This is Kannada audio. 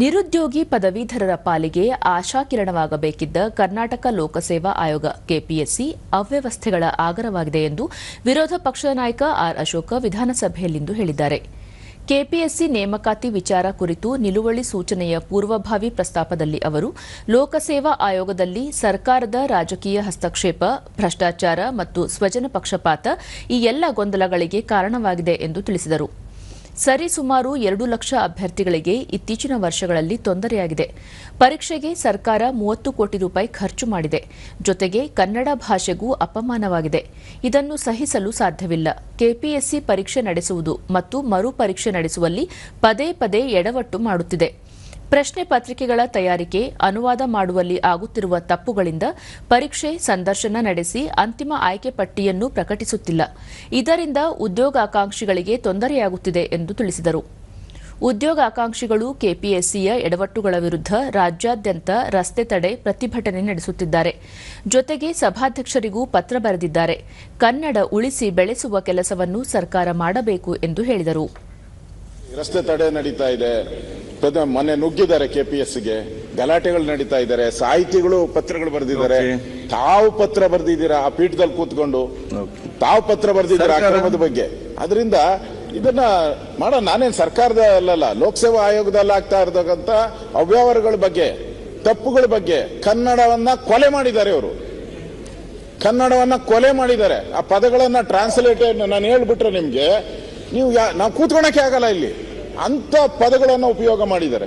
ನಿರುದ್ಯೋಗಿ ಪದವೀಧರರ ಪಾಲಿಗೆ ಆಶಾಕಿರಣವಾಗಬೇಕಿದ್ದ ಕರ್ನಾಟಕ ಲೋಕಸೇವಾ ಆಯೋಗ ಕೆಪಿಎಸ್ಸಿ ಅವ್ಯವಸ್ಥೆಗಳ ಆಗರವಾಗಿದೆ ಎಂದು ವಿರೋಧ ಪಕ್ಷದ ನಾಯಕ ಆರ್ ಅಶೋಕ ವಿಧಾನಸಭೆಯಲ್ಲಿಂದು ಹೇಳಿದ್ದಾರೆ. ಕೆಪಿಎಸ್ಸಿ ನೇಮಕಾತಿ ವಿಚಾರ ಕುರಿತು ನಿಲುವಳಿ ಸೂಚನೆಯ ಪೂರ್ವಭಾವಿ ಪ್ರಸ್ತಾಪದಲ್ಲಿ ಅವರು ಲೋಕಸೇವಾ ಆಯೋಗದಲ್ಲಿ ಸರ್ಕಾರದ ರಾಜಕೀಯ ಹಸ್ತಕ್ಷೇಪ, ಭ್ರಷ್ಟಾಚಾರ ಮತ್ತು ಸ್ವಜನ ಪಕ್ಷಪಾತ ಈ ಎಲ್ಲ ಗೊಂದಲಗಳಿಗೆ ಕಾರಣವಾಗಿದೆ ಎಂದು ತಿಳಿಸಿದರು. ಸರಿಸುಮಾರು 2 ಲಕ್ಷ ಅಭ್ಯರ್ಥಿಗಳಿಗೆ ಇತ್ತೀಚಿನ ವರ್ಷಗಳಲ್ಲಿ ತೊಂದರೆಯಾಗಿದೆ. ಪರೀಕ್ಷೆಗೆ ಸರ್ಕಾರ 30 ಕೋಟಿ ರೂಪಾಯಿ ಖರ್ಚು ಮಾಡಿದೆ. ಜೊತೆಗೆ ಕನ್ನಡ ಭಾಷೆಗೂ ಅಪಮಾನವಾಗಿದೆ. ಇದನ್ನು ಸಹಿಸಲು ಸಾಧ್ಯವಿಲ್ಲ. ಕೆಪಿಎಸ್ಸಿ ಪರೀಕ್ಷೆ ನಡೆಸುವುದು ಮತ್ತು ಮರು ಪರೀಕ್ಷೆ ನಡೆಸುವಲ್ಲಿ ಪದೇ ಪದೇ ಎಡವಟ್ಟು ಮಾಡುತ್ತಿದೆ. ಪ್ರಶ್ನೆ ಪತ್ರಿಕೆಗಳ ತಯಾರಿಕೆ, ಅನುವಾದ ಮಾಡುವಲ್ಲಿ ಆಗುತ್ತಿರುವ ತಪ್ಪುಗಳಿಂದ ಪರೀಕ್ಷೆ, ಸಂದರ್ಶನ ನಡೆಸಿ ಅಂತಿಮ ಆಯ್ಕೆ ಪಟ್ಟಿಯನ್ನು ಪ್ರಕಟಿಸುತ್ತಿಲ್ಲ. ಇದರಿಂದ ಉದ್ಯೋಗಾಕಾಂಕ್ಷಿಗಳಿಗೆ ತೊಂದರೆಯಾಗುತ್ತಿದೆ ಎಂದು ತಿಳಿಸಿದರು. ಉದ್ಯೋಗಾಕಾಂಕ್ಷಿಗಳು ಕೆಪಿಎಸ್ಸಿಯ ಎಡವಟ್ಟುಗಳ ವಿರುದ್ಧ ರಾಜ್ಯಾದ್ಯಂತ ರಸ್ತೆ ತಡೆ, ಪ್ರತಿಭಟನೆ ನಡೆಸುತ್ತಿದ್ದಾರೆ. ಜೊತೆಗೆ ಸಭಾಧ್ಯಕ್ಷರಿಗೂ ಪತ್ರ ಬರೆದಿದ್ದಾರೆ. ಕನ್ನಡ ಉಳಿಸಿ ಬೆಳೆಸುವ ಕೆಲಸವನ್ನು ಸರ್ಕಾರ ಮಾಡಬೇಕು ಎಂದು ಹೇಳಿದರು. ರಸ್ತೆ ತಡೆ ನಡೀತಾ ಇದೆ. ಮೊನ್ನೆ ನುಗ್ಗಿದ್ದಾರೆ ಕೆಪಿಎಸ್ಸಿಗೆ, ಗಲಾಟೆಗಳು ನಡೀತಾ ಇದ್ದಾರೆ. ಸಾಹಿತಿಗಳು ಪತ್ರಗಳು ಬರೆದಿದ್ದಾರೆ. ತಾವು ಪತ್ರ ಬರೆದಿದ್ದೀರಾ, ಆ ಪೀಠದಲ್ಲಿ ಕೂತ್ಕೊಂಡು ತಾವು ಪತ್ರ ಬರೆದಿದ್ದೀರಾ ಅಕ್ರಮದ ಬಗ್ಗೆ. ಅದರಿಂದ ಇದನ್ನ ಮಾಡೋ ನಾನೇನು ಸರ್ಕಾರದ ಅಲ್ಲಲ್ಲ, ಲೋಕಸೇವಾ ಆಯೋಗದಲ್ಲಿ ಆಗ್ತಾ ಇರತಕ್ಕಂತ ಅವ್ಯವಹಾರಗಳ ಬಗ್ಗೆ, ತಪ್ಪುಗಳ ಬಗ್ಗೆ. ಕನ್ನಡವನ್ನ ಕೊಲೆ ಮಾಡಿದ್ದಾರೆ ಇವರು, ಕನ್ನಡವನ್ನ ಕೊಲೆ ಮಾಡಿದ್ದಾರೆ. ಆ ಪದಗಳನ್ನ ಟ್ರಾನ್ಸ್ಲೇಟೆಡ್ ನಾನು ಹೇಳ್ಬಿಟ್ರೆ ನಿಮ್ಗೆ ನಾವು ಕೂತ್ಕೊಳಕ್ಕೆ ಆಗಲ್ಲ ಇಲ್ಲಿ. ಅಂತ ಪದಗಳನ್ನು ಉಪಯೋಗ ಮಾಡಿದ್ದಾರೆ.